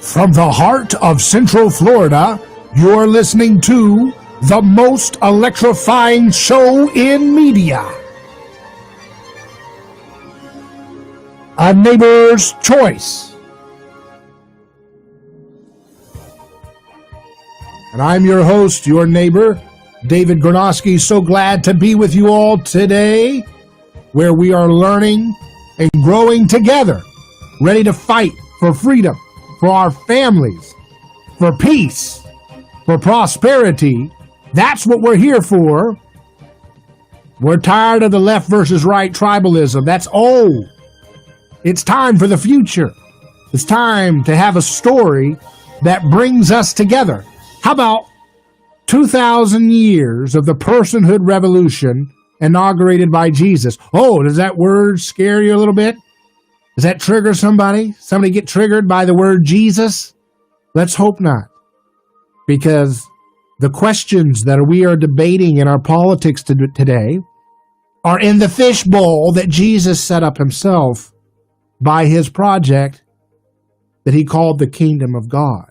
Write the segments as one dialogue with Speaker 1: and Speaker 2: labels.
Speaker 1: From the heart of Central Florida, you're listening to the most electrifying show in media. A Neighbor's Choice. And I'm your host, your neighbor, David Gornoski. So glad to be with you all today, where we are learning and growing together, ready to fight for freedom, for our families, for peace, for prosperity. That's what we're here for. We're tired of the left versus right tribalism. That's old. It's time for the future. It's time to have a story that brings us together. How about 2,000 years of the personhood revolution inaugurated by Jesus? Oh, does that word scare you a little bit? Does that trigger somebody? Somebody get triggered by the word Jesus? Let's hope not. Because the questions that we are debating in our politics today are in the fishbowl that Jesus set up himself by his project that he called the kingdom of God.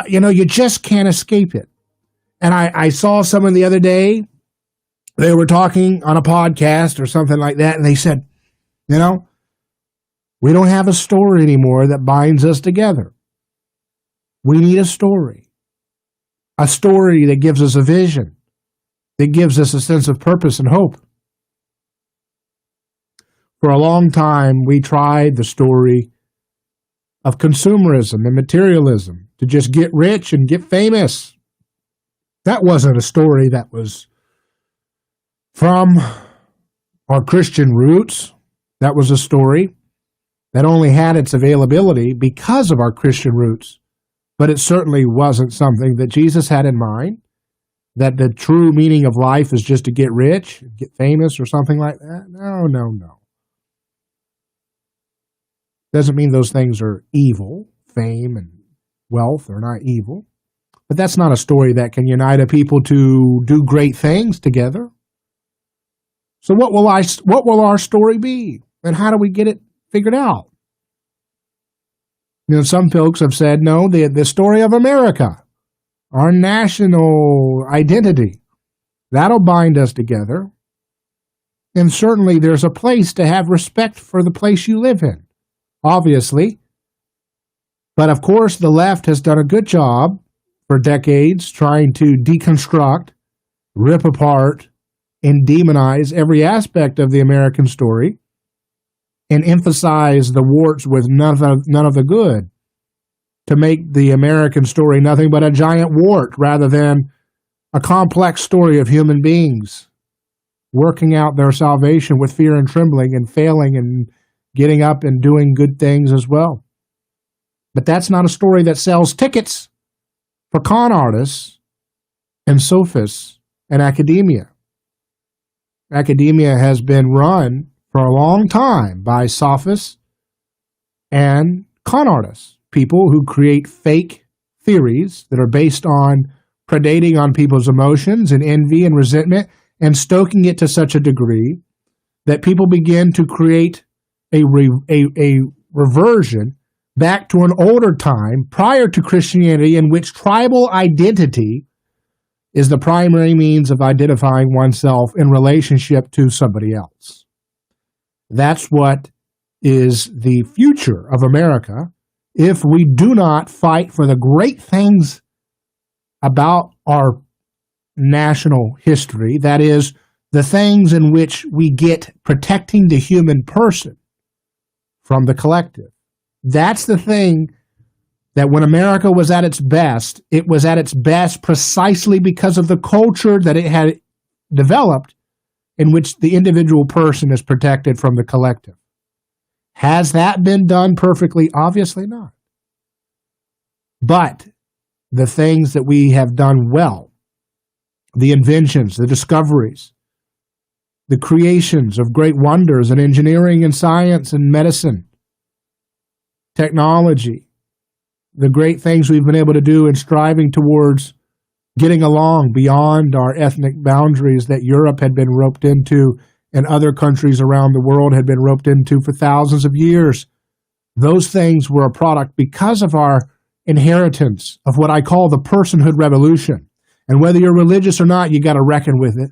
Speaker 1: You just can't escape it. And I saw someone the other day, they were talking on a podcast or something like that, and they said, we don't have a story anymore that binds us together. We need a story that gives us a vision, that gives us a sense of purpose and hope. For a long time, we tried the story of consumerism and materialism to just get rich and get famous. That wasn't a story that was from our Christian roots. That was a story that only had its availability because of our Christian roots. But it certainly wasn't something that Jesus had in mind, that the true meaning of life is just to get rich, get famous, or something like that. No. Doesn't mean those things are evil. Fame and wealth are not evil. But that's not a story that can unite a people to do great things together. So what will our story be? And how do we get it figured out? Some folks have said, no, the story of America, our national identity, that'll bind us together. And certainly there's a place to have respect for the place you live in, obviously. But of course, the left has done a good job for decades trying to deconstruct, rip apart, and demonize every aspect of the American story and emphasize the warts with none of the good, to make the American story nothing but a giant wart rather than a complex story of human beings working out their salvation with fear and trembling and failing and getting up and doing good things as well. But that's not a story that sells tickets for con artists and sophists and academia. Academia has been run for a long time by sophists and con artists, people who create fake theories that are based on predating on people's emotions and envy and resentment and stoking it to such a degree that people begin to create a reversion back to an older time prior to Christianity in which tribal identity is the primary means of identifying oneself in relationship to somebody else. That's what is the future of America if we do not fight for the great things about our national history, that is, the things in which we get protecting the human person from the collective. That's the thing that when America was at its best, it was at its best precisely because of the culture that it had developed in which the individual person is protected from the collective. Has that been done perfectly? Obviously not. But the things that we have done well, the inventions, the discoveries, the creations of great wonders in engineering and science and medicine, technology, the great things we've been able to do in striving towards getting along beyond our ethnic boundaries that Europe had been roped into and other countries around the world had been roped into for thousands of years. Those things were a product because of our inheritance of what I call the personhood revolution. And whether you're religious or not, you got to reckon with it.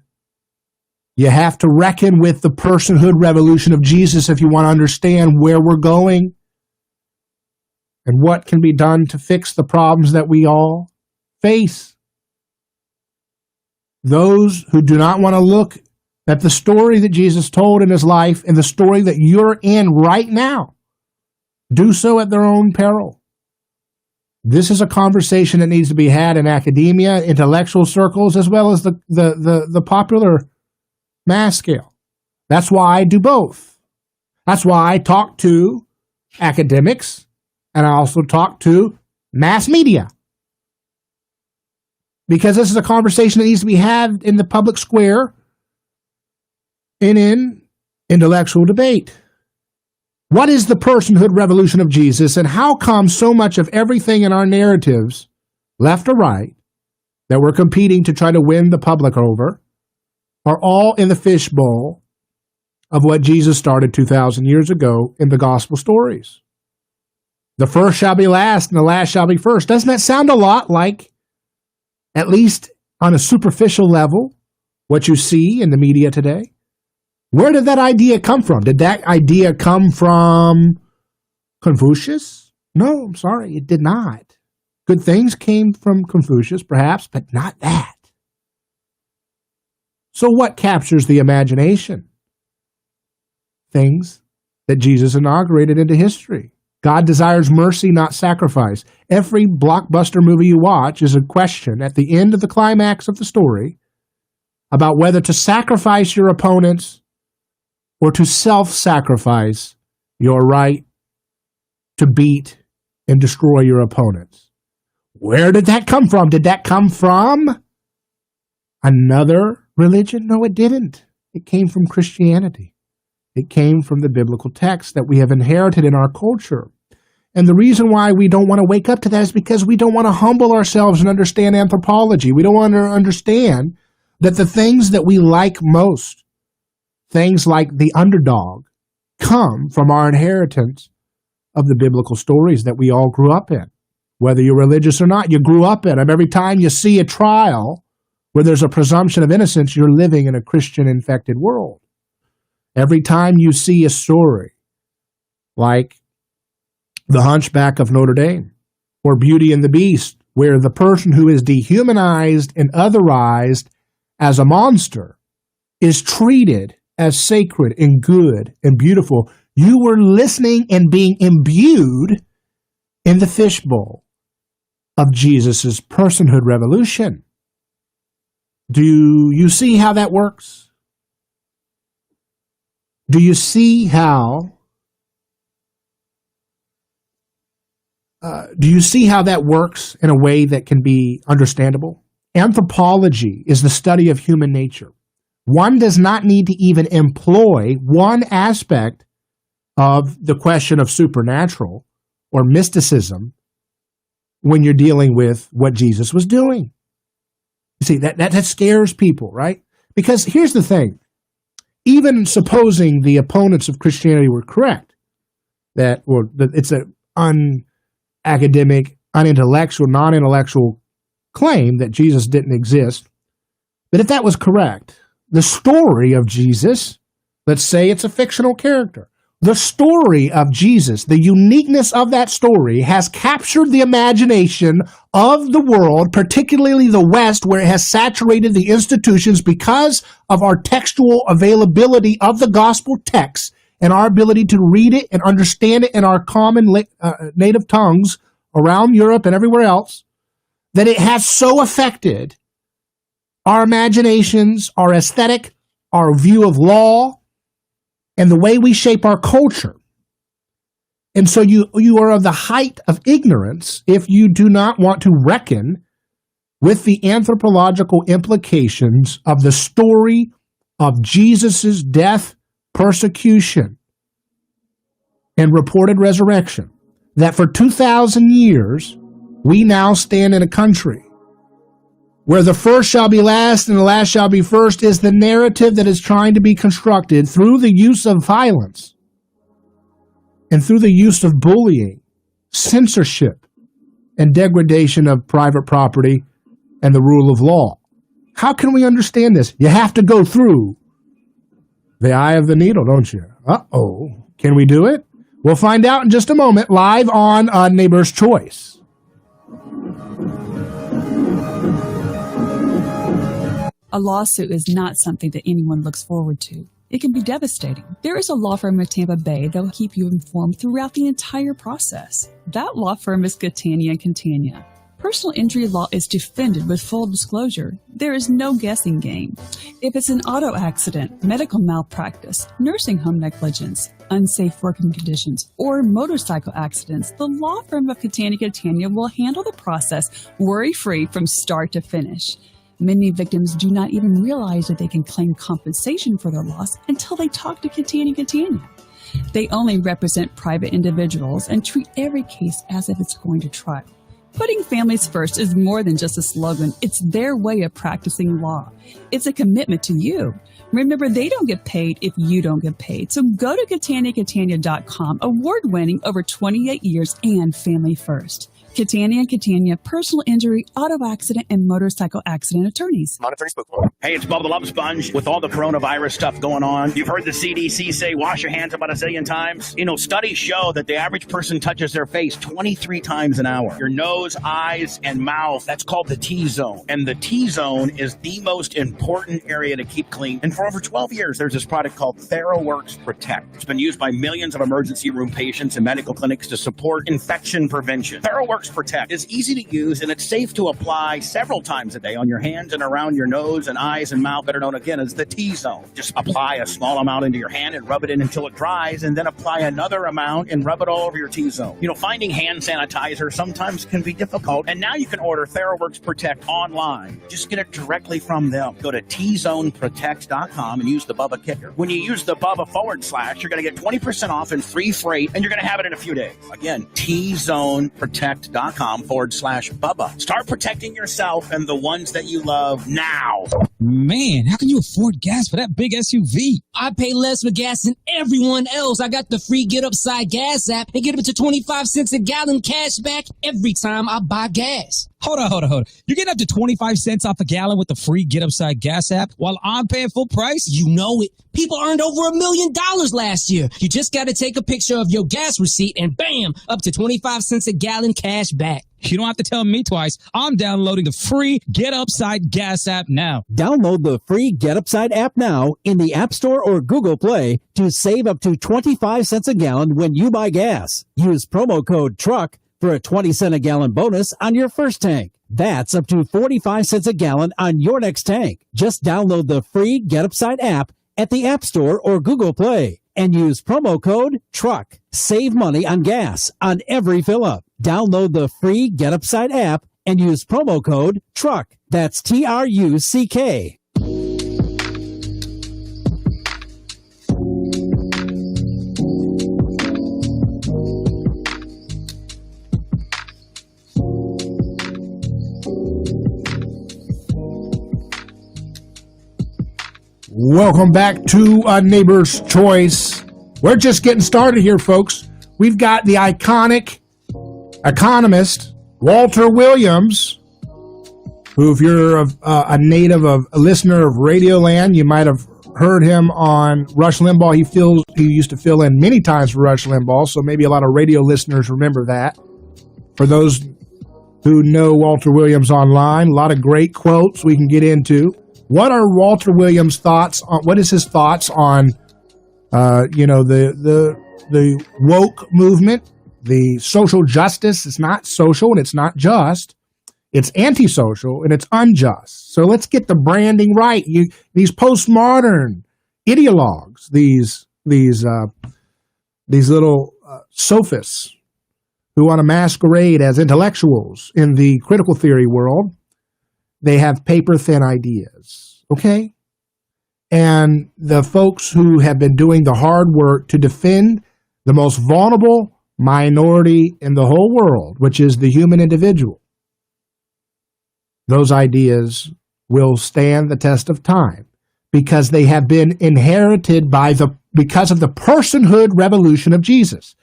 Speaker 1: You have to reckon with the personhood revolution of Jesus if you want to understand where we're going and what can be done to fix the problems that we all face. Those who do not want to look at the story that Jesus told in his life and the story that you're in right now, do so at their own peril. This is a conversation that needs to be had in academia, intellectual circles, as well as the popular mass scale. That's why I do both. That's why I talk to academics and I also talk to mass media. Because this is a conversation that needs to be had in the public square and in intellectual debate. What is the personhood revolution of Jesus, and how come so much of everything in our narratives, left or right, that we're competing to try to win the public over, are all in the fishbowl of what Jesus started 2,000 years ago in the gospel stories? The first shall be last, and the last shall be first. Doesn't that sound a lot like, at least on a superficial level, what you see in the media today? Where did that idea come from? Did that idea come from Confucius? No, I'm sorry, it did not. Good things came from Confucius, perhaps, but not that. So what captures the imagination? Things that Jesus inaugurated into history. God desires mercy, not sacrifice. Every blockbuster movie you watch is a question at the end of the climax of the story about whether to sacrifice your opponents or to self-sacrifice your right to beat and destroy your opponents. Where did that come from? Did that come from another religion? No, it didn't. It came from Christianity. It came from the biblical text that we have inherited in our culture. And the reason why we don't want to wake up to that is because we don't want to humble ourselves and understand anthropology. We don't want to understand that the things that we like most, things like the underdog, come from our inheritance of the biblical stories that we all grew up in. Whether you're religious or not, you grew up in them. Every time you see a trial where there's a presumption of innocence, you're living in a Christian-infected world. Every time you see a story like The Hunchback of Notre Dame or Beauty and the Beast, where the person who is dehumanized and otherized as a monster is treated as sacred and good and beautiful, you were listening and being imbued in the fishbowl of Jesus' personhood revolution. Do you see how that works? Do you see how that works in a way that can be understandable? Anthropology is the study of human nature. One does not need to even employ one aspect of the question of supernatural or mysticism when you're dealing with what Jesus was doing. You see, that scares people, right? Because here's the thing. Even supposing the opponents of Christianity were correct, that it's an unacademic, unintellectual, non-intellectual claim that Jesus didn't exist, but if that was correct, the story of Jesus, let's say it's a fictional character, the story of Jesus, the uniqueness of that story has captured the imagination of the world, particularly the West, where it has saturated the institutions because of our textual availability of the gospel text and our ability to read it and understand it in our common native tongues around Europe and everywhere else, that it has so affected our imaginations, our aesthetic, our view of law, and the way we shape our culture. And so you are of the height of ignorance if you do not want to reckon with the anthropological implications of the story of Jesus' death, persecution, and reported resurrection. That for 2,000 years, we now stand in a country where the first shall be last and the last shall be first is the narrative that is trying to be constructed through the use of violence and through the use of bullying, censorship, and degradation of private property and the rule of law. How can we understand this? You have to go through the eye of the needle, don't you? Uh-oh. Can we do it? We'll find out in just a moment, live on Neighbor's Choice.
Speaker 2: A lawsuit is not something that anyone looks forward to. It can be devastating. There is a law firm in Tampa Bay that will keep you informed throughout the entire process. That law firm is Catania & Catania. Personal injury law is defended with full disclosure. There is no guessing game. If it's an auto accident, medical malpractice, nursing home negligence, unsafe working conditions, or motorcycle accidents, the law firm of Catania & Catania will handle the process worry-free from start to finish. Many victims do not even realize that they can claim compensation for their loss until they talk to Catania & Catania. They only represent private individuals and treat every case as if it's going to trial. Putting families first is more than just a slogan. It's their way of practicing law. It's a commitment to you. Remember, they don't get paid if you don't get paid. So go to CataniaCatania.com, award-winning over 28 years and family first. Catania & Catania, personal injury, auto accident, and motorcycle accident attorneys.
Speaker 3: Monitoring spoke. Hey, it's Bubba the Love Sponge. With all the coronavirus stuff going on, you've heard the CDC say wash your hands about a zillion times. You know, studies show that the average person touches their face 23 times an hour. Your nose, eyes, and mouth, that's called the T-zone. And the T-zone is the most important area to keep clean. And for over 12 years, there's this product called TheraWorks Protect. It's been used by millions of emergency room patients and medical clinics to support infection prevention. TheraWorks Protect is easy to use, and it's safe to apply several times a day on your hands and around your nose and eyes and mouth, better known again as the T-zone. Just apply a small amount into your hand and rub it in until it dries, and then apply another amount and rub it all over your T-zone. You know, finding hand sanitizer sometimes can be difficult, and now you can order TheraWorks Protect online. Just get it directly from them. Go to TZoneProtect.com and use the Bubba Kicker. When you use the Bubba /, you're going to get 20% off and free freight, and you're going to have it in a few days. Again, TZoneProtect.com/Bubba. Start protecting yourself and the ones that you love now.
Speaker 4: Man, how can you afford gas for that big SUV?
Speaker 5: I pay less for gas than everyone else. I got the free Get Upside Gas app and get up to 25 cents a gallon cash back every time I buy gas.
Speaker 4: Hold on. You're getting up to 25 cents off a gallon with the free Get Upside Gas app while I'm paying full price?
Speaker 5: You know it. People earned over $1 million last year. You just got to take a picture of your gas receipt and bam, up to 25 cents a gallon cash back.
Speaker 4: You don't have to tell me twice. I'm downloading the free Get Upside Gas app now.
Speaker 6: Download the free Get Upside app now in the App Store or Google Play to save up to 25 cents a gallon when you buy gas. Use promo code TRUCK for a 20-cent a gallon bonus on your first tank. That's up to 45 cents a gallon on your next tank. Just download the free Get Upside app at the App Store or Google Play and use promo code TRUCK. Save money on gas on every fill-up. Download the free Get Upside app and use promo code TRUCK. That's TRUCK.
Speaker 1: Welcome back to A Neighbor's Choice. We're just getting started here, folks. We've got the iconic economist, Walter Williams, who, if you're a listener of Radioland, you might have heard him on Rush Limbaugh. He used to fill in many times for Rush Limbaugh, so maybe a lot of radio listeners remember that. For those who know Walter Williams online, a lot of great quotes we can get into. What are Walter Williams' thoughts on? What is his thoughts on, the woke movement, the social justice? It's not social and it's not just. It's antisocial and it's unjust. So let's get the branding right. These postmodern ideologues, these little sophists who want to masquerade as intellectuals in the critical theory world. They have paper-thin ideas, okay? And the folks who have been doing the hard work to defend the most vulnerable minority in the whole world, which is the human individual, those ideas will stand the test of time because they have been inherited because of the personhood revolution of Jesus.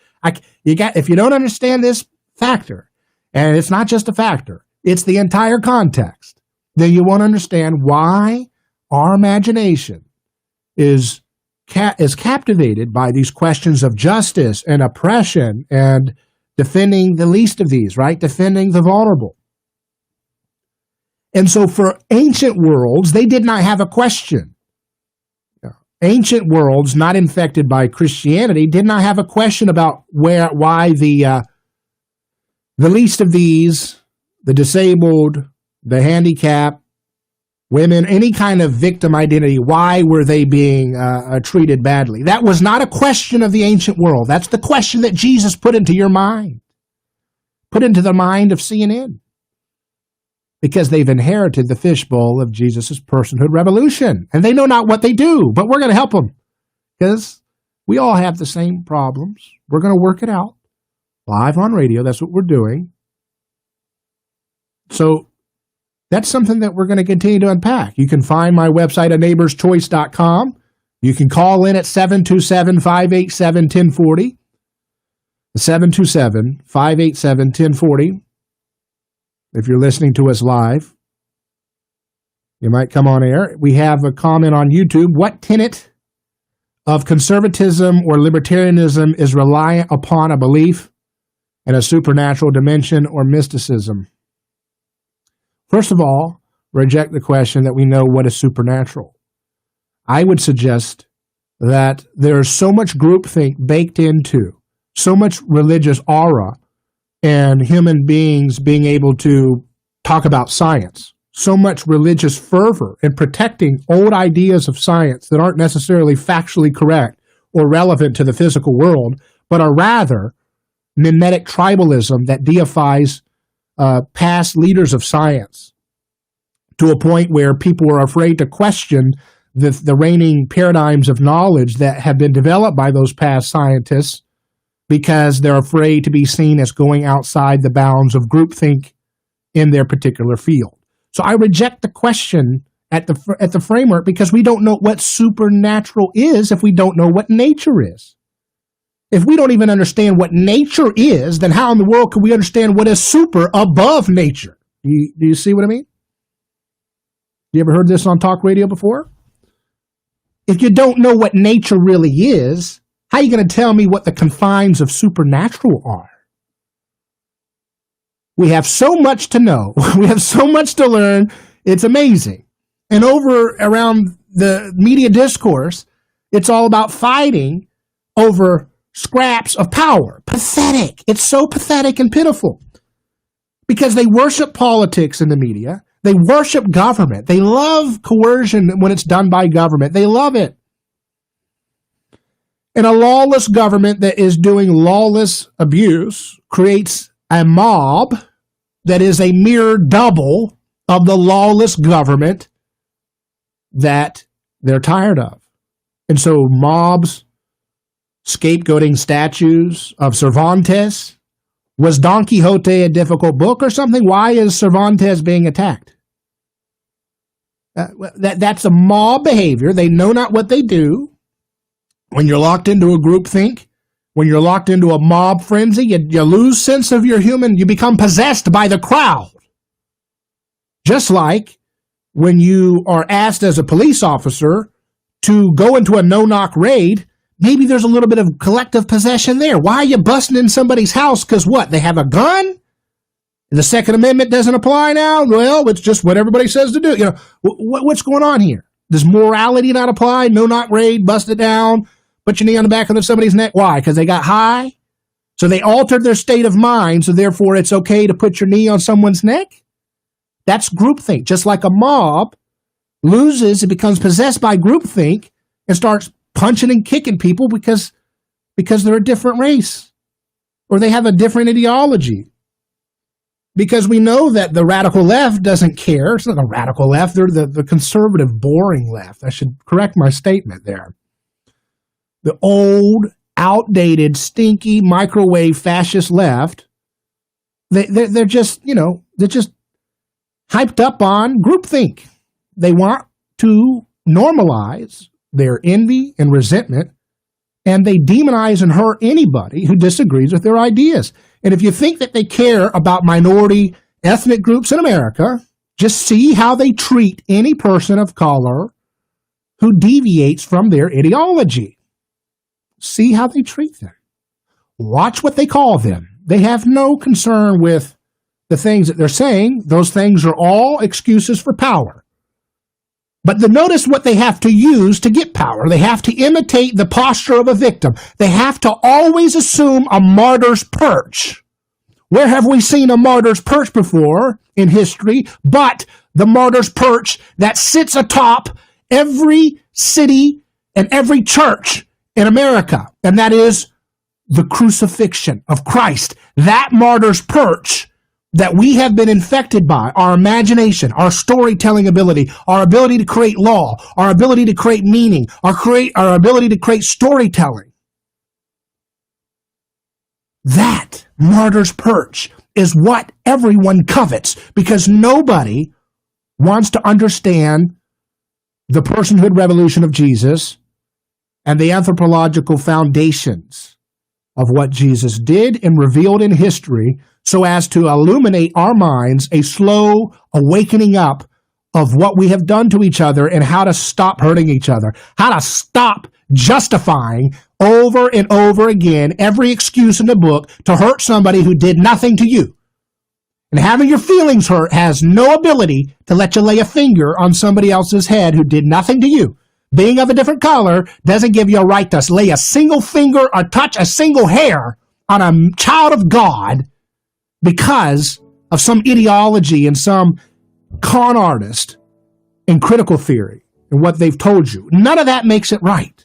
Speaker 1: If you don't understand this factor, and it's not just a factor, it's the entire context, then you won't understand why our imagination is captivated by these questions of justice and oppression and defending the least of these, right? Defending the vulnerable. And so for ancient worlds, they did not have a question. Ancient worlds not infected by Christianity did not have a question about why the least of these, the disabled, the handicapped, women, any kind of victim identity, why were they being treated badly? That was not a question of the ancient world. That's the question that Jesus put into your mind, put into the mind of CNN, because they've inherited the fishbowl of Jesus' personhood revolution, and they know not what they do, but we're going to help them because we all have the same problems. We're going to work it out live on radio. That's what we're doing. So that's something that we're going to continue to unpack. You can find my website at neighborschoice.com. You can call in at 727-587-1040. 727-587-1040. If you're listening to us live, you might come on air. We have a comment on YouTube. What tenet of conservatism or libertarianism is reliant upon a belief in a supernatural dimension or mysticism? First of all, reject the question that we know what is supernatural. I would suggest that there's so much groupthink baked into, so much religious aura, and human beings being able to talk about science, so much religious fervor in protecting old ideas of science that aren't necessarily factually correct or relevant to the physical world, but are rather mimetic tribalism that deifies past leaders of science to a point where people are afraid to question the reigning paradigms of knowledge that have been developed by those past scientists because they're afraid to be seen as going outside the bounds of groupthink in their particular field. So I reject the question at the framework because we don't know what supernatural is if we don't know what nature is. If we don't even understand what nature is, then how in the world can we understand what is super above nature? Do you see what I mean? You ever heard this on talk radio before? If you don't know what nature really is, how are you going to tell me what the confines of supernatural are? We have so much to know. We have so much to learn. It's amazing. And around the media discourse, it's all about fighting over scraps of power. Pathetic. It's so pathetic and pitiful because they worship politics in the media. They worship government. They love coercion when it's done by government. They love it. And a lawless government that is doing lawless abuse creates a mob that is a mere double of the lawless government that they're tired of. And so mobs scapegoating statues of Cervantes. Was Don Quixote a difficult book or something? Why is Cervantes being attacked? That's a mob behavior. They know not what they do. When you're locked into a groupthink, when you're locked into a mob frenzy, you lose sense of your human. You become possessed by the crowd. Just like when you are asked as a police officer to go into a no-knock raid, maybe there's a little bit of collective possession there. Why are you busting in somebody's house? Because what? They have a gun? The Second Amendment doesn't apply now? Well, it's just what everybody says to do. You know, what's going on here? Does morality not apply? No-knock raid, bust it down, put your knee on the back of somebody's neck. Why? Because they got high? So they altered their state of mind, so therefore it's okay to put your knee on someone's neck? That's groupthink. Just like a mob loses, it becomes possessed by groupthink and starts punching and kicking people because they're a different race or they have a different ideology. Because we know that the radical left doesn't care. It's not a radical left. They're the conservative, boring left. I should correct my statement there. The old, outdated, stinky, microwave fascist left, they're just hyped up on groupthink. They want to normalize their envy and resentment and they demonize and hurt anybody who disagrees with their ideas. And if you think that they care about minority ethnic groups in America, just see how they treat any person of color who deviates from their ideology. See how they treat them. Watch what they call them. They have no concern with the things that they're saying. Those things are all excuses for power. But notice what they have to use to get power. They have to imitate the posture of a victim. They have to always assume a martyr's perch. Where have we seen a martyr's perch before in history but the martyr's perch that sits atop every city and every church in America? And that is the crucifixion of Christ. That martyr's perch that we have been infected by, our imagination, our storytelling ability, our ability to create law, our ability to create meaning, our ability to create storytelling. That martyr's perch is what everyone covets, because nobody wants to understand the personhood revolution of Jesus and the anthropological foundations of what Jesus did and revealed in history, so as to illuminate our minds a slow awakening up of what we have done to each other and how to stop hurting each other, how to stop justifying over and over again every excuse in the book to hurt somebody who did nothing to you. And having your feelings hurt has no ability to let you lay a finger on somebody else's head who did nothing to you. Being of a different color doesn't give you a right to lay a single finger or touch a single hair on a child of God because of some ideology and some con artist in critical theory and what they've told you. None of that makes it right.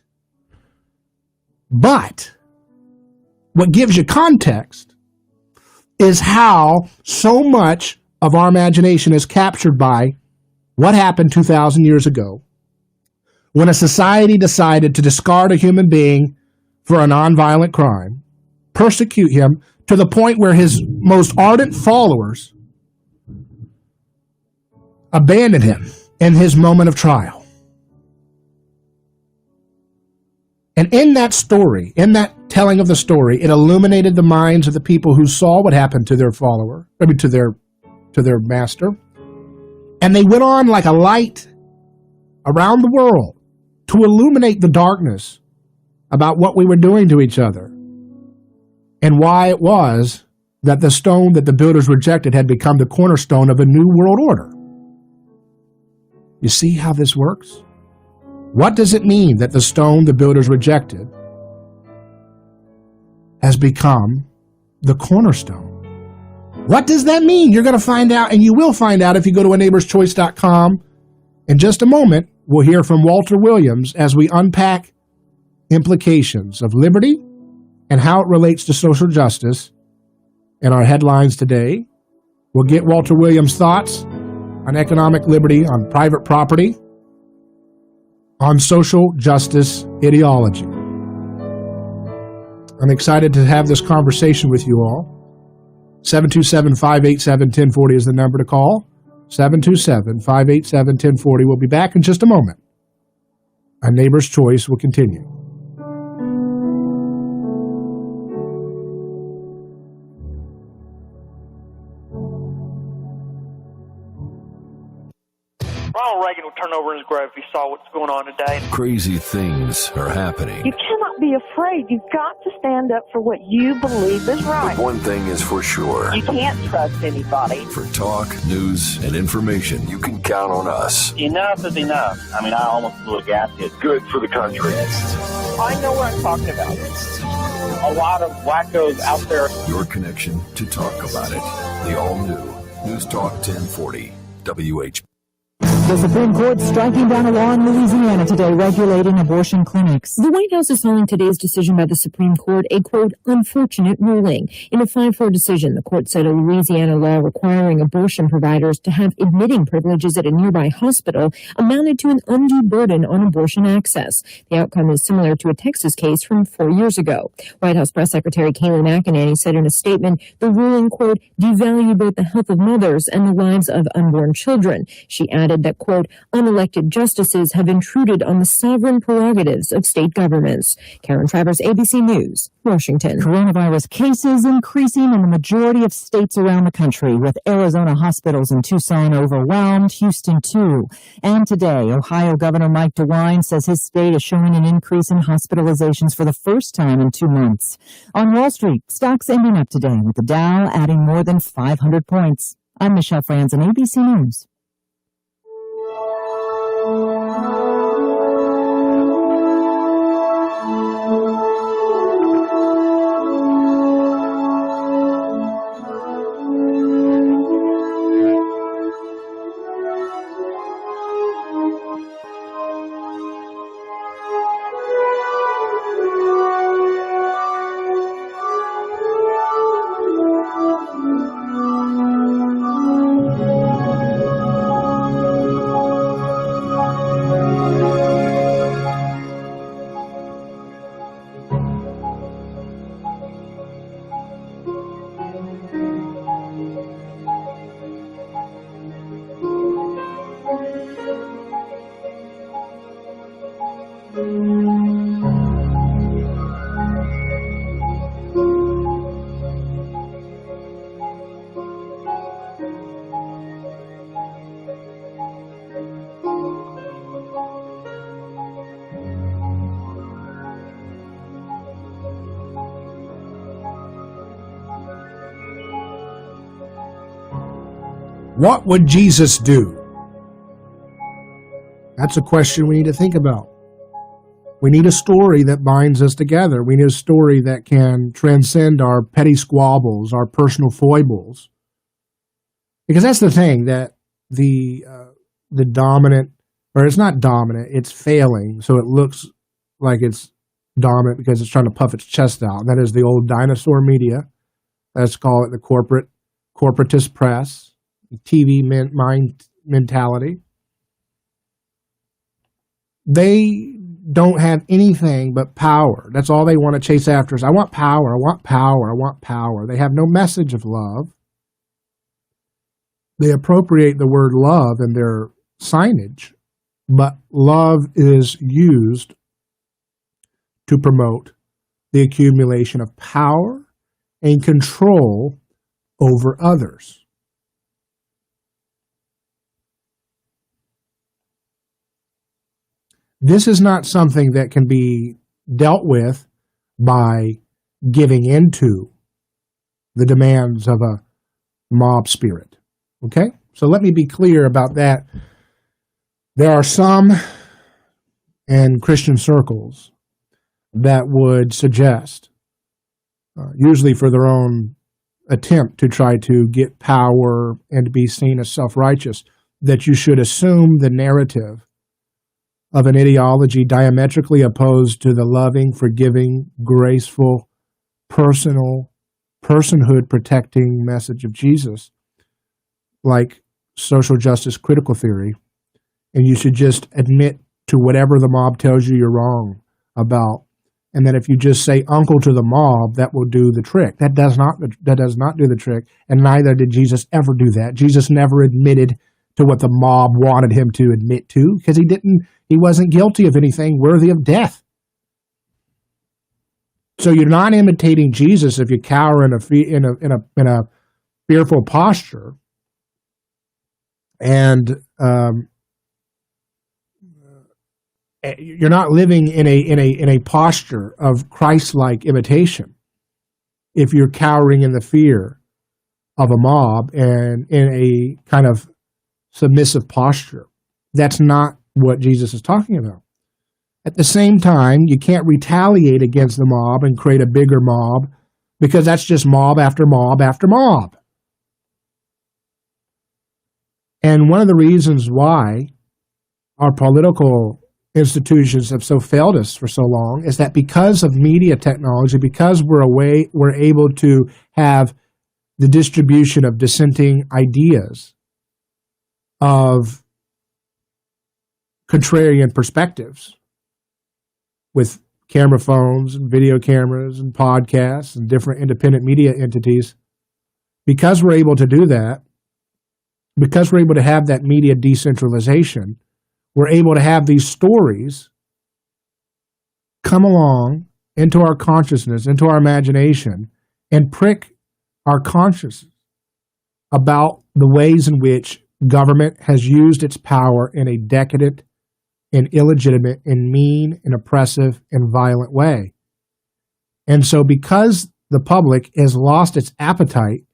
Speaker 1: But what gives you context is how so much of our imagination is captured by what happened 2,000 years ago when a society decided to discard a human being for a nonviolent crime, persecute him to the point where his most ardent followers abandoned him in his moment of trial. And in that story, in that telling of the story, it illuminated the minds of the people who saw what happened to their follower, to their master. And they went on like a light around the world to illuminate the darkness about what we were doing to each other and why it was that the stone that the builders rejected had become the cornerstone of a new world order. You see how this works? What does it mean that the stone the builders rejected has become the cornerstone? What does that mean? You're going to find out, and you will find out if you go to aneighborschoice.com. In just a moment, we'll hear from Walter Williams as we unpack implications of liberty and how it relates to social justice in our headlines today. We'll get Walter Williams' thoughts on economic liberty, on private property, on social justice ideology. I'm excited to have this conversation with you all. 727-587-1040 is the number to call. 727-587-1040. We'll be back in just a moment. A Neighbor's Choice will continue.
Speaker 7: Ronald Reagan would turn over in his grave if he saw what's going on today.
Speaker 8: Crazy things are happening.
Speaker 9: You cannot be afraid. You've got to stand up for what you believe is right.
Speaker 8: But one thing is for sure.
Speaker 9: You can't trust anybody.
Speaker 8: For talk, news, and information, you can count on us.
Speaker 10: Enough is enough. I mean, I almost blew a gasket.
Speaker 8: Good for the country.
Speaker 10: I know what I'm talking about. A lot of wackos out there.
Speaker 8: Your connection to talk about it. The all-new News Talk 1040 WH.
Speaker 11: The Supreme Court striking down a law in Louisiana today regulating abortion clinics.
Speaker 12: The White House is calling today's decision by the Supreme Court a, quote, unfortunate ruling. In a 5-4 decision, the court said a Louisiana law requiring abortion providers to have admitting privileges at a nearby hospital amounted to an undue burden on abortion access. The outcome is similar to a Texas case from 4 years ago. White House Press Secretary Kayleigh McEnany said in a statement, the ruling, quote, devalued both the health of mothers and the lives of unborn children. She added that, quote, unelected justices have intruded on the sovereign prerogatives of state governments. Karen Travers, ABC News, Washington.
Speaker 11: Coronavirus cases increasing in the majority of states around the country, with Arizona hospitals in Tucson overwhelmed, Houston too. And today, Ohio Governor Mike DeWine says his state is showing an increase in hospitalizations for the first time in 2 months. On Wall Street, stocks ending up today with the Dow adding more than 500 points. I'm Michelle Franzen, ABC News.
Speaker 1: What would Jesus do? That's a question we need to think about. We need a story that binds us together. We need a story that can transcend our petty squabbles, our personal foibles. Because that's the thing, that the dominant, or it's not dominant, it's failing, so it looks like it's dominant because it's trying to puff its chest out. And that is the old dinosaur media. Let's call it the corporatist press. TV mind mentality. They don't have anything but power. That's all they want to chase after is, I want power, I want power, I want power. They have no message of love. They appropriate the word love in their signage, but love is used to promote the accumulation of power and control over others. This is not something that can be dealt with by giving into the demands of a mob spirit. Okay? So let me be clear about that. There are some in Christian circles that would suggest, usually for their own attempt to try to get power and to be seen as self-righteous, that you should assume the narrative of an ideology diametrically opposed to the loving, forgiving, graceful, personal, personhood protecting message of Jesus, like social justice critical theory, and you should just admit to whatever the mob tells you you're wrong about, and that if you just say uncle to the mob, that will do the trick. That does not do the trick, and neither did Jesus ever do that. Jesus never admitted to what the mob wanted him to admit to, because he wasn't guilty of anything worthy of death. So you're not imitating Jesus if you cower in a fearful posture, and you're not living in a posture of Christ-like imitation if you're cowering in the fear of a mob and in a kind of submissive posture. That's not what Jesus is talking about. At the same time, you can't retaliate against the mob and create a bigger mob, because that's just mob after mob after mob. And one of the reasons why our political institutions have so failed us for so long is that because of media technology, because we're able to have the distribution of dissenting ideas, of contrarian perspectives, with camera phones and video cameras and podcasts and different independent media entities, because we're able to do that, because we're able to have that media decentralization, we're able to have these stories come along into our consciousness, into our imagination, and prick our consciousness about the ways in which government has used its power in a decadent and illegitimate and mean and oppressive and violent way. And so because the public has lost its appetite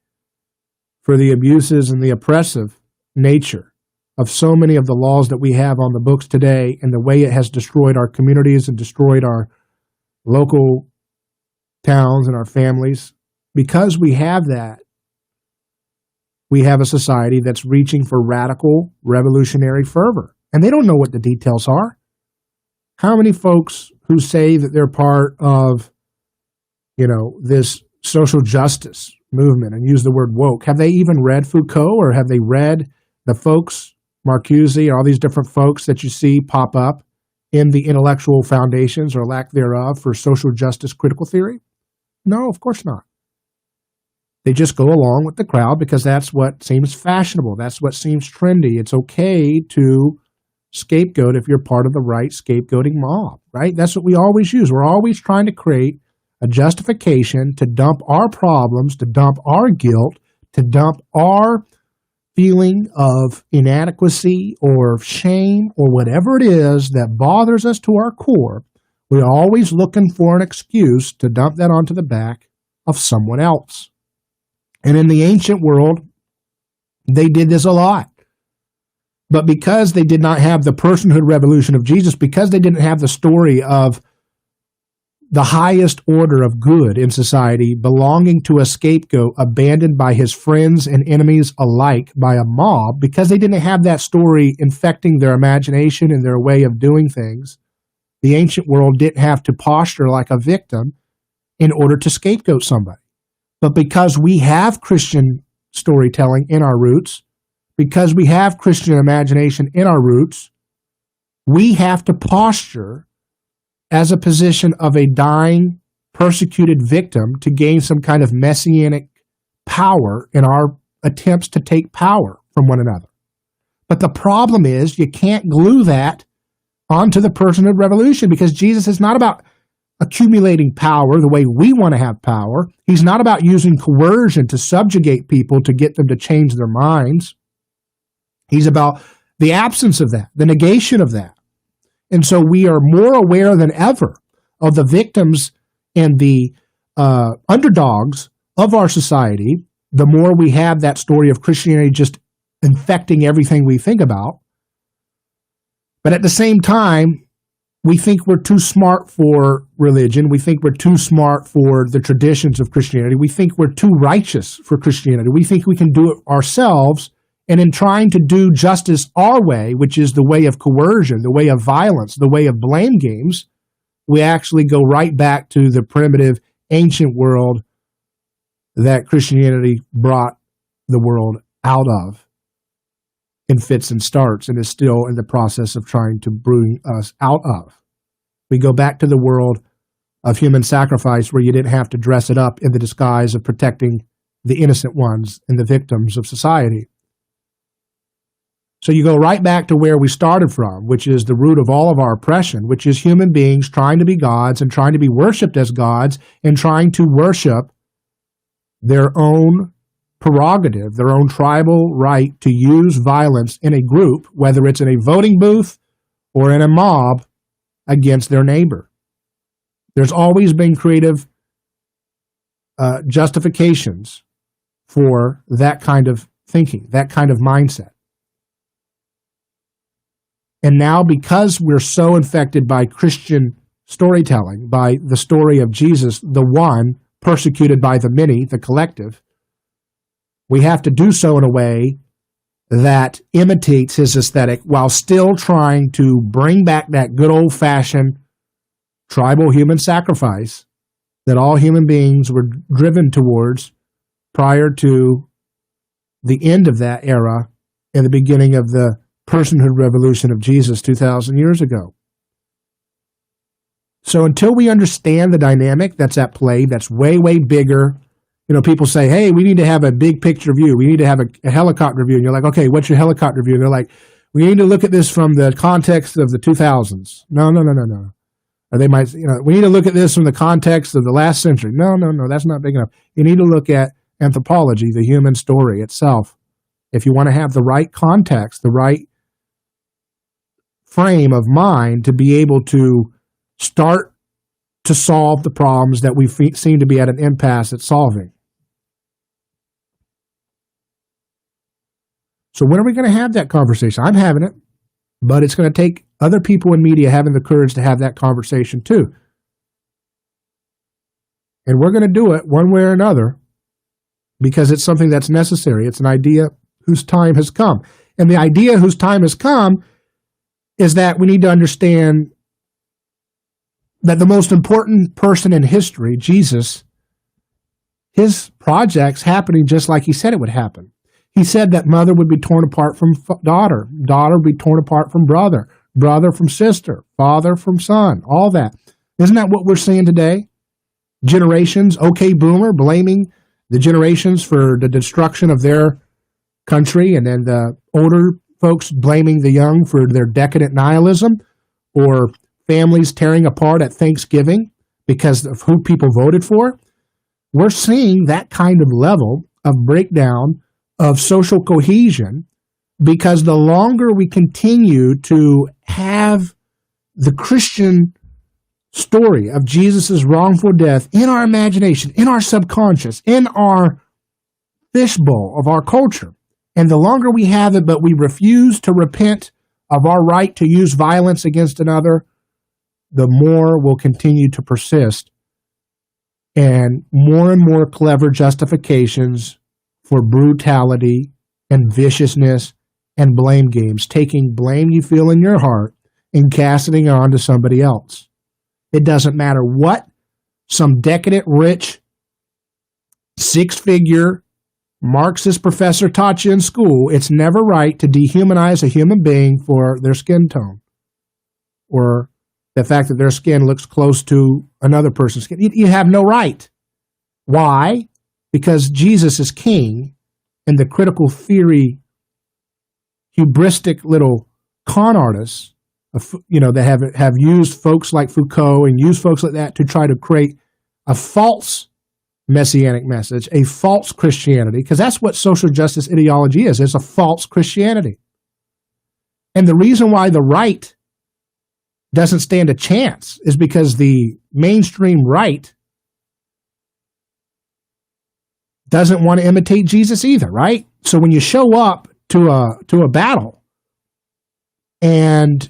Speaker 1: for the abuses and the oppressive nature of so many of the laws that we have on the books today and the way it has destroyed our communities and destroyed our local towns and our families, because we have that, we have a society that's reaching for radical revolutionary fervor. And they don't know what the details are. How many folks who say that they're part of, this social justice movement and use the word woke, have they even read Foucault, or have they read the folks, Marcuse, and all these different folks that you see pop up in the intellectual foundations or lack thereof for social justice critical theory? No, of course not. They just go along with the crowd because that's what seems fashionable. That's what seems trendy. It's okay to scapegoat if you're part of the right scapegoating mob, right? That's what we always use. We're always trying to create a justification to dump our problems, to dump our guilt, to dump our feeling of inadequacy or shame or whatever it is that bothers us to our core. We're always looking for an excuse to dump that onto the back of someone else. And in the ancient world, they did this a lot. But because they did not have the personhood revolution of Jesus, because they didn't have the story of the highest order of good in society belonging to a scapegoat abandoned by his friends and enemies alike by a mob, because they didn't have that story infecting their imagination and their way of doing things, the ancient world didn't have to posture like a victim in order to scapegoat somebody. But because we have Christian storytelling in our roots, because we have Christian imagination in our roots, we have to posture as a position of a dying, persecuted victim to gain some kind of messianic power in our attempts to take power from one another. But the problem is you can't glue that onto the personhood revolution, because Jesus is not about accumulating power the way we want to have power. He's not about using coercion to subjugate people to get them to change their minds. He's about the absence of that, the negation of that. And so we are more aware than ever of the victims and the underdogs of our society, the more we have that story of Christianity just infecting everything we think about. But at the same time, we think we're too smart for religion. We think we're too smart for the traditions of Christianity. We think we're too righteous for Christianity. We think we can do it ourselves. And in trying to do justice our way, which is the way of coercion, the way of violence, the way of blame games, we actually go right back to the primitive, ancient world that Christianity brought the world out of in fits and starts, and is still in the process of trying to bring us out of. We go back to the world of human sacrifice, where you didn't have to dress it up in the disguise of protecting the innocent ones and the victims of society. So you go right back to where we started from, which is the root of all of our oppression, which is human beings trying to be gods and trying to be worshipped as gods and trying to worship their own prerogative, their own tribal right to use violence in a group, whether it's in a voting booth or in a mob, against their neighbor. There's always been creative justifications for that kind of thinking, that kind of mindset. And now, because we're so infected by Christian storytelling, by the story of Jesus, the one persecuted by the many, the collective, we have to do so in a way that imitates his aesthetic while still trying to bring back that good old-fashioned tribal human sacrifice that all human beings were driven towards prior to the end of that era and the beginning of the personhood revolution of Jesus 2,000 years ago. So until we understand the dynamic that's at play, that's way, way bigger people say, hey, we need to have a big picture view. We need to have a helicopter view. And you're like, okay, what's your helicopter view? And they're like, we need to look at this from the context of the 2000s. No. Or they might, we need to look at this from the context of the last century. No, that's not big enough. You need to look at anthropology, the human story itself. If you want to have the right context, the right frame of mind to be able to start to solve the problems that we seem to be at an impasse at solving. So when are we going to have that conversation? I'm having it, but it's going to take other people in media having the courage to have that conversation too. And we're going to do it one way or another because it's something that's necessary. It's an idea whose time has come. And the idea whose time has come is that we need to understand that the most important person in history, Jesus, his project's happening just like he said it would happen. He said that mother would be torn apart from daughter, daughter would be torn apart from brother, brother from sister, father from son, all that. Isn't that what we're seeing today? Generations, okay, boomer, blaming the generations for the destruction of their country, and then the older folks blaming the young for their decadent nihilism, or families tearing apart at Thanksgiving because of who people voted for. We're seeing that kind of level of breakdown of social cohesion because the longer we continue to have the Christian story of Jesus' wrongful death in our imagination, in our subconscious, in our fishbowl of our culture, and the longer we have it, but we refuse to repent of our right to use violence against another, the more will continue to persist. And more clever justifications for brutality and viciousness and blame games, taking blame you feel in your heart and casting it on to somebody else. It doesn't matter what some decadent, rich, six-figure Marxist professor taught you in school. It's never right to dehumanize a human being for their skin tone or the fact that their skin looks close to another person's skin. You have no right. Why? Because Jesus is king, and the critical theory, hubristic little con artists, that have used folks like Foucault and used folks like that to try to create a false messianic message, a false Christianity, because that's what social justice ideology is. It's a false Christianity. And the reason why the right doesn't stand a chance is because the mainstream right doesn't want to imitate Jesus either, right? So when you show up to a battle and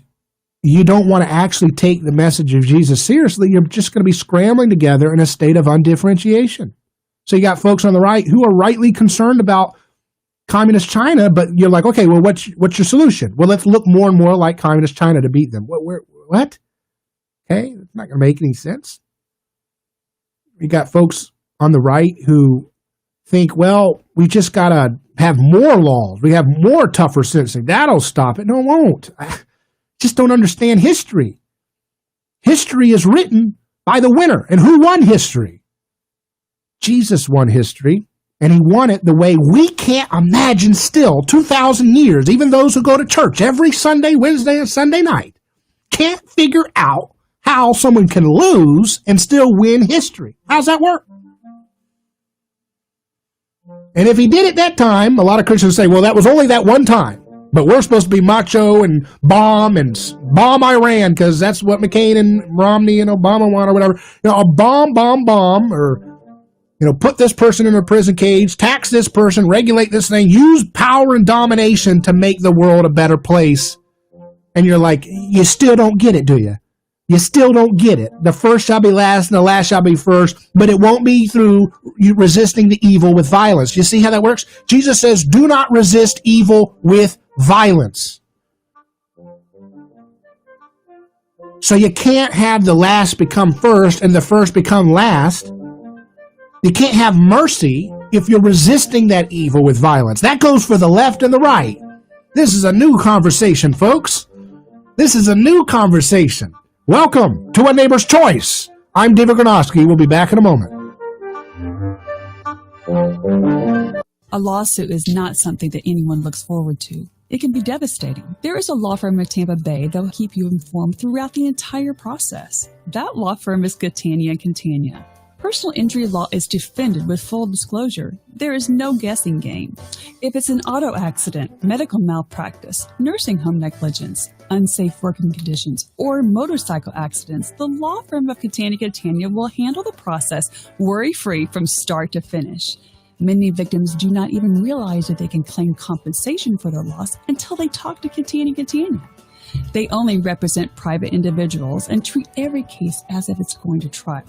Speaker 1: you don't want to actually take the message of Jesus seriously, you're just going to be scrambling together in a state of undifferentiation. So you got folks on the right who are rightly concerned about communist China, but you're like, okay, well, what's your solution? Well, let's look more and more like communist China to beat them. What? Okay, it's not going to make any sense. You got folks on the right who think, well, we just got to have more laws. We have more tougher sentencing. That'll stop it. No, it won't. Just don't understand history. History is written by the winner. And who won history? Jesus won history, and he won it the way we can't imagine still, 2,000 years, even those who go to church every Sunday, Wednesday, and Sunday night, can't figure out how someone can lose and still win history. How's that work? And if he did it that time, a lot of Christians say, well, that was only that one time. But we're supposed to be macho and bomb Iran because that's what McCain and Romney and Obama want or whatever. A bomb, or, put this person in a prison cage, tax this person, regulate this thing, use power and domination to make the world a better place. And you're like, you still don't get it, do you? You still don't get it. The first shall be last and the last shall be first, but it won't be through you resisting the evil with violence. You see how that works? Jesus says, do not resist evil with violence. So you can't have the last become first and the first become last. You can't have mercy if you're resisting that evil with violence. That goes for the left and the right. This is a new conversation, folks. This is a new conversation. Welcome to A Neighbor's Choice. I'm David Gornoski. We'll be back in a moment.
Speaker 2: A lawsuit is not something that anyone looks forward to. It can be devastating. There is a law firm in Tampa Bay that will keep you informed throughout the entire process. That law firm is Catania & Catania. Personal injury law is defended with full disclosure. There is no guessing game. If it's an auto accident, medical malpractice, nursing home negligence, unsafe working conditions, or motorcycle accidents, the law firm of Catania & Catania will handle the process worry-free from start to finish. Many victims do not even realize that they can claim compensation for their loss until they talk to Catania & Catania. They only represent private individuals and treat every case as if it's going to trial.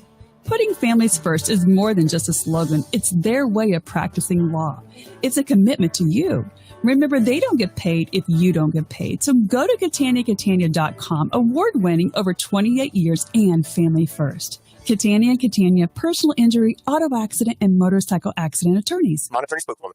Speaker 2: Putting families first is more than just a slogan. It's their way of practicing law. It's a commitment to you. Remember, they don't get paid if you don't get paid. So go to CataniaCatania.com, award-winning over 28 years and family first. Catania & Catania, personal injury, auto accident, and motorcycle accident attorneys.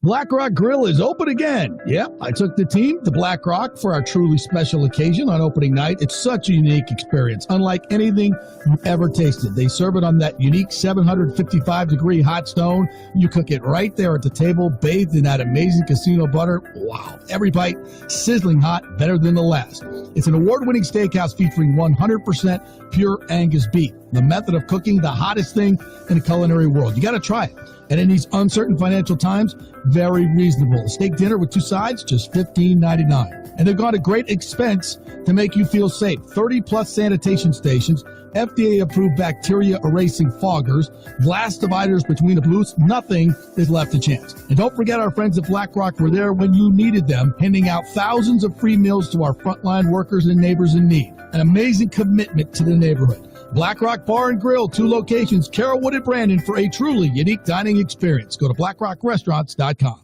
Speaker 1: Black Rock Grill is open again. Yep, I took the team to Black Rock for our truly special occasion on opening night. It's such a unique experience, unlike anything you've ever tasted. They serve it on that unique 755-degree hot stone. You cook it right there at the table, bathed in that amazing casino butter. Wow, every bite sizzling hot, better than the last. It's an award-winning steakhouse featuring 100% pure Angus beef. The method of cooking the hottest thing in the culinary world. You got to try it. And in these uncertain financial times, very reasonable. A steak dinner with two sides, just $15.99. And they've gone to great expense to make you feel safe. 30-plus sanitation stations, FDA-approved bacteria-erasing foggers, glass dividers between the booths. Nothing is left to chance. And don't forget our friends at Black Rock were there when you needed them, handing out thousands of free meals to our frontline workers and neighbors in need. An amazing commitment to the neighborhood. Black Rock Bar and Grill, 2 locations, Carrollwood and Brandon, for a truly unique dining experience. Go to blackRockRestaurants.com.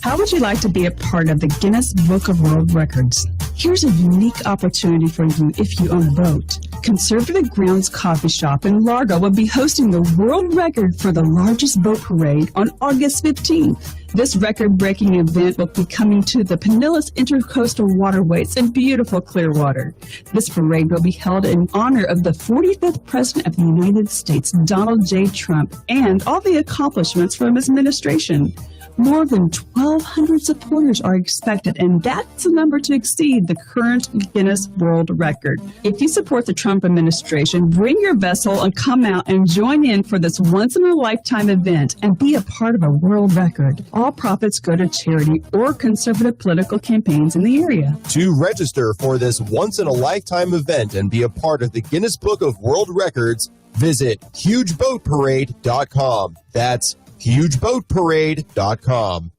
Speaker 2: How would you like to be a part of the Guinness Book of World Records? Here's a unique opportunity for you if you own a boat. Conservative Grounds Coffee Shop in Largo will be hosting the world record for the largest boat parade on August 15th. This record-breaking event will be coming to the Pinellas Intercoastal Waterways in beautiful Clearwater. This parade will be held in honor of the 45th President of the United States, Donald J. Trump, and all the accomplishments from his administration. More than 1,200 supporters are expected, and that's a number to exceed the current Guinness World Record. If you support the Trump administration, bring your vessel and come out and join in for this once-in-a-lifetime event and be a part of a world record. All profits go to charity or conservative political campaigns in the area.
Speaker 13: To register for this once-in-a-lifetime event and be a part of the Guinness Book of World Records, visit HugeBoatParade.com. That's HugeBoatParade.com.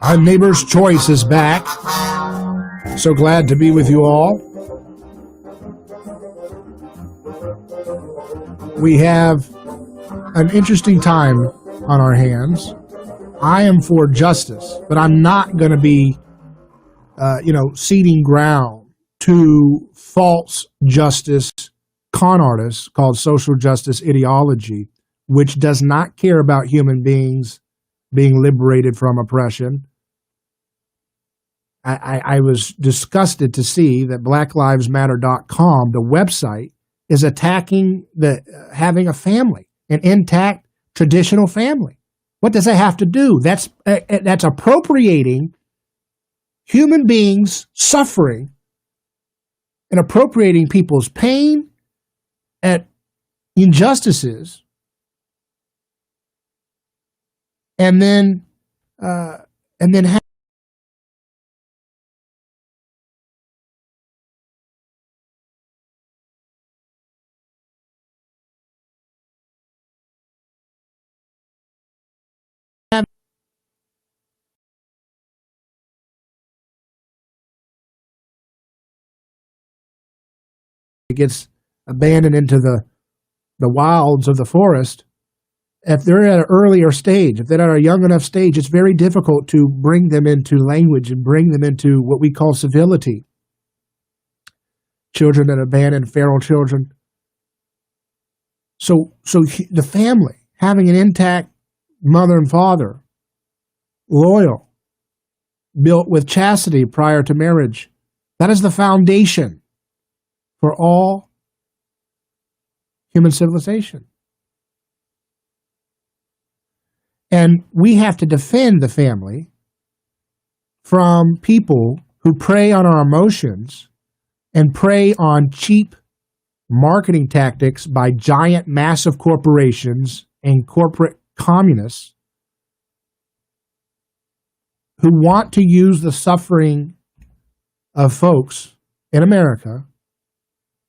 Speaker 1: Our Neighbor's Choice is back. So glad to be with you all. We have an interesting time on our hands. I am for justice, but I'm not going to be, ceding ground to false justice con artists called social justice ideology, which does not care about human beings being liberated from oppression. I was disgusted to see that BlackLivesMatter.com, the website, is attacking having a family, an intact traditional family. What does that have to do? That's appropriating human beings' suffering and appropriating people's pain at injustices, and then gets abandoned into the wilds of the forest, if they're at an earlier stage, if they're at a young enough stage, it's very difficult to bring them into language and bring them into what we call civility. Children that abandon, feral children. So the family, having an intact mother and father, loyal, built with chastity prior to marriage, that is the foundation for all human civilization. And we have to defend the family from people who prey on our emotions and prey on cheap marketing tactics by giant, massive corporations and corporate communists who want to use the suffering of folks in America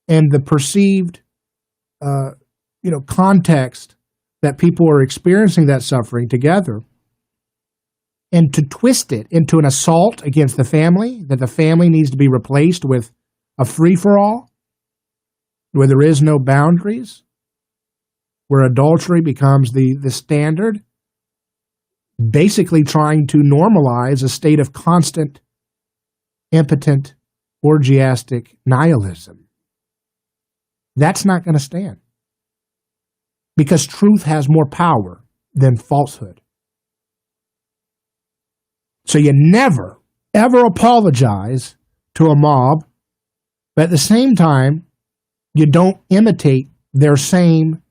Speaker 1: and the perceived, context that people are experiencing that suffering together, and to twist it into an assault against the family, that the family needs to be replaced with a free-for-all, where there is no boundaries, where adultery becomes the standard, basically trying to normalize a state of constant, impotent, orgiastic nihilism. That's not going to stand. Because truth has more power than falsehood. So you never, ever apologize to a mob, but at the same time, you don't imitate their same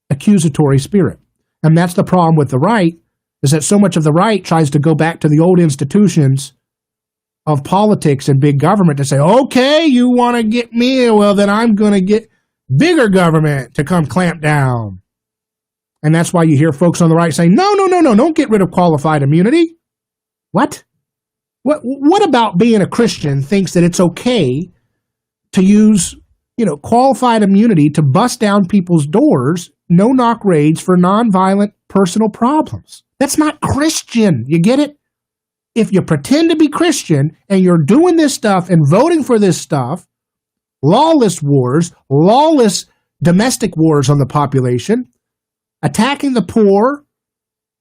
Speaker 1: accusatory spirit. And that's the problem with the right, is that so much of the right tries to go back to the old institutions of politics and big government to say, okay, you want to get me, well, then I'm going to get bigger government to come clamp down. And that's why you hear folks on the right saying, no, don't get rid of qualified immunity. What? What about being a Christian thinks that it's okay to use, qualified immunity to bust down people's doors, no-knock raids for nonviolent personal problems? That's not Christian. You get it? If you pretend to be Christian and you're doing this stuff and voting for this stuff, lawless wars, lawless domestic wars on the population, attacking the poor,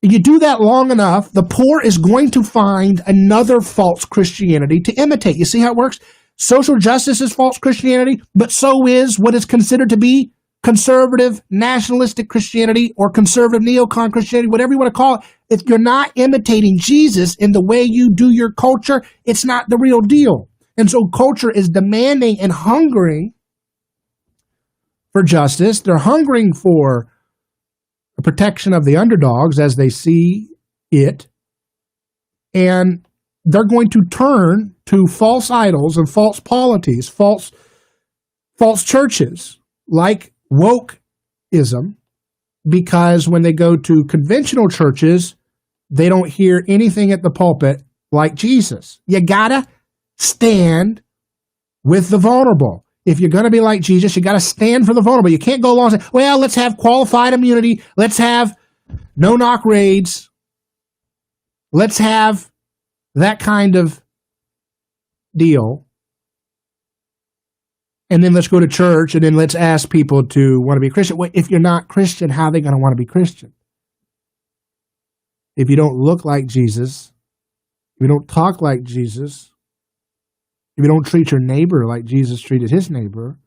Speaker 1: you do that long enough, the poor is going to find another false Christianity to imitate. You see how it works? Social justice is false Christianity, but so is what is considered to be conservative, nationalistic Christianity or conservative neocon Christianity, whatever you want to call it. If you're not imitating Jesus in the way you do your culture, it's not the real deal. And so culture is demanding and hungering for justice. They're hungering for the protection of the underdogs as they see it. And they're going to turn to false idols and false polities, false churches like wokeism, because when they go to conventional churches, they don't hear anything at the pulpit like Jesus. You gotta stand with the vulnerable. If you're going to be like Jesus, you got to stand for the vulnerable. You can't go along and say, well, let's have qualified immunity. Let's have no-knock raids. Let's have that kind of deal. And then let's go to church and then let's ask people to want to be Christian. Well, if you're not Christian, how are they going to want to be Christian? If you don't look like Jesus, if you don't talk like Jesus, if you don't treat your neighbor like Jesus treated his neighbor,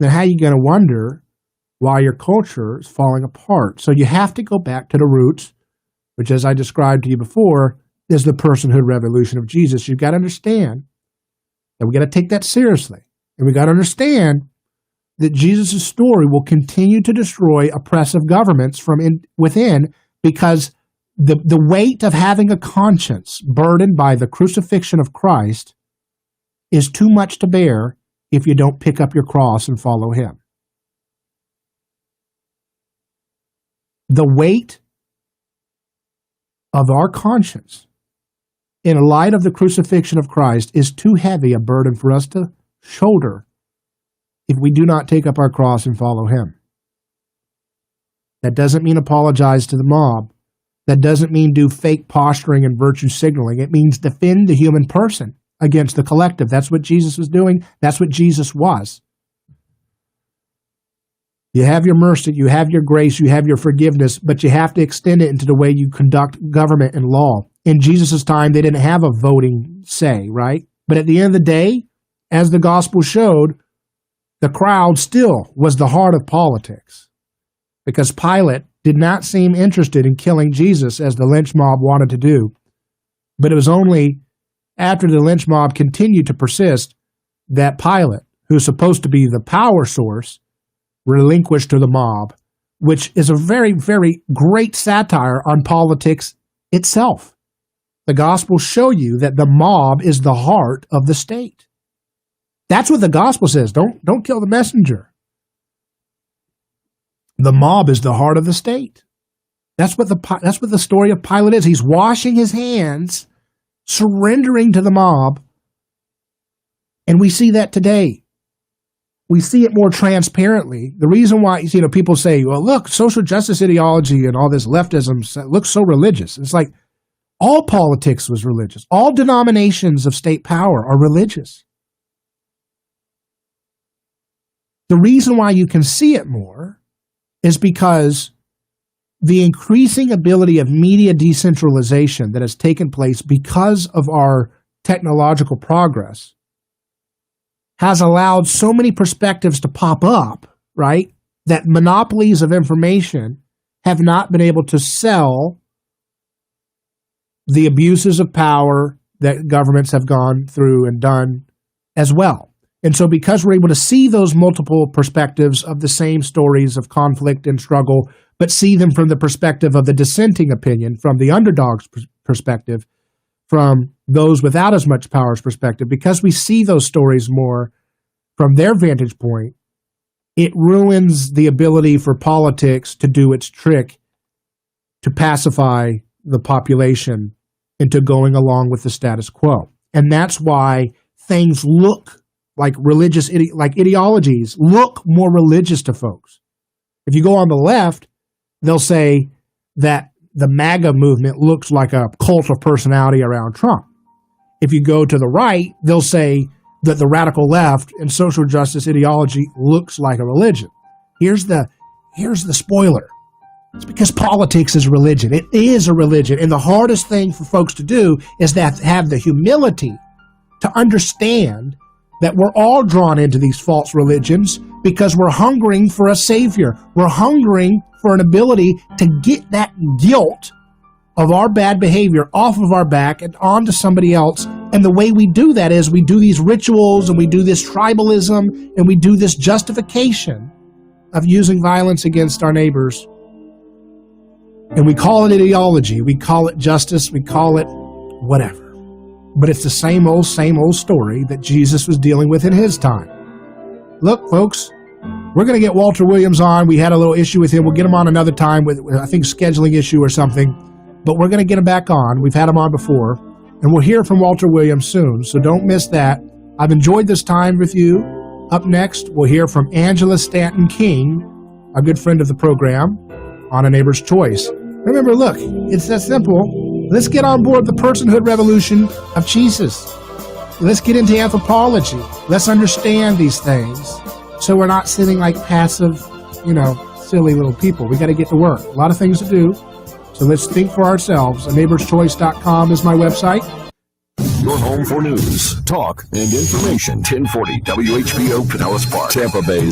Speaker 1: then how are you going to wonder why your culture is falling apart? So you have to go back to the roots, which, as I described to you before, is the personhood revolution of Jesus. You've got to understand that we got to take that seriously. And we got to understand that Jesus' story will continue to destroy oppressive governments from within, because the weight of having a conscience burdened by the crucifixion of Christ is too much to bear if you don't pick up your cross and follow him. The weight of our conscience in light of the crucifixion of Christ is too heavy a burden for us to shoulder if we do not take up our cross and follow him. That doesn't mean apologize to the mob. That doesn't mean do fake posturing and virtue signaling. It means defend the human person against the collective. That's what Jesus was doing. That's what Jesus was. You have your mercy, you have your grace, you have your forgiveness, but you have to extend it into the way you conduct government and law. In Jesus' time, they didn't have a voting say, right? But at the end of the day, as the gospel showed, the crowd still was the heart of politics, because Pilate did not seem interested in killing Jesus as the lynch mob wanted to do. But it was only after the lynch mob continued to persist that Pilate, who's supposed to be the power source, relinquished to the mob, which is a very, very great satire on politics itself. The Gospels show you that the mob is the heart of the state. That's what the Gospel says. Don't kill the messenger. The mob is the heart of the state. That's what the story of Pilate is. He's washing his hands, surrendering to the mob, and we see that today. We see it more transparently. The reason why, people say, well, look, social justice ideology and all this leftism looks so religious. It's like all politics was religious. All denominations of state power are religious. The reason why you can see it more is because the increasing ability of media decentralization that has taken place because of our technological progress has allowed so many perspectives to pop up, right, that monopolies of information have not been able to sell the abuses of power that governments have gone through and done as well. And so because we're able to see those multiple perspectives of the same stories of conflict and struggle, but see them from the perspective of the dissenting opinion, from the underdog's perspective, from those without as much power's perspective, because we see those stories more from their vantage point, it ruins the ability for politics to do its trick to pacify the population into going along with the status quo. And that's why things look like religious, like ideologies look more religious to folks. If you go on the left, they'll say that the MAGA movement looks like a cult of personality around Trump. If you go to the right, they'll say that the radical left and social justice ideology looks like a religion. Here's the spoiler. It's because politics is religion. It is a religion. And the hardest thing for folks to do is that have the humility to understand that we're all drawn into these false religions because we're hungering for a savior. We're hungering for an ability to get that guilt of our bad behavior off of our back and onto somebody else. And the way we do that is we do these rituals and we do this tribalism and we do this justification of using violence against our neighbors. And we call it ideology, we call it justice, we call it whatever. But it's the same old story that Jesus was dealing with in his time. Look, folks, we're going to get Walter Williams on. We had a little issue with him. We'll get him on another time with I think, scheduling issue or something. But we're going to get him back on. We've had him on before. And we'll hear from Walter Williams soon, so don't miss that. I've enjoyed this time with you. Up next, we'll hear from Angela Stanton King, a good friend of the program, on A Neighbor's Choice. Remember, look, it's that simple. Let's get on board the personhood revolution of Jesus. Let's get into anthropology. Let's understand these things so we're not sitting like passive, silly little people. We got to get to work. A lot of things to do. So let's think for ourselves. ANeighborsChoice.com is my website.
Speaker 8: Your home for news, talk, and information. 1040 WHBO Pinellas Park, Tampa Bay.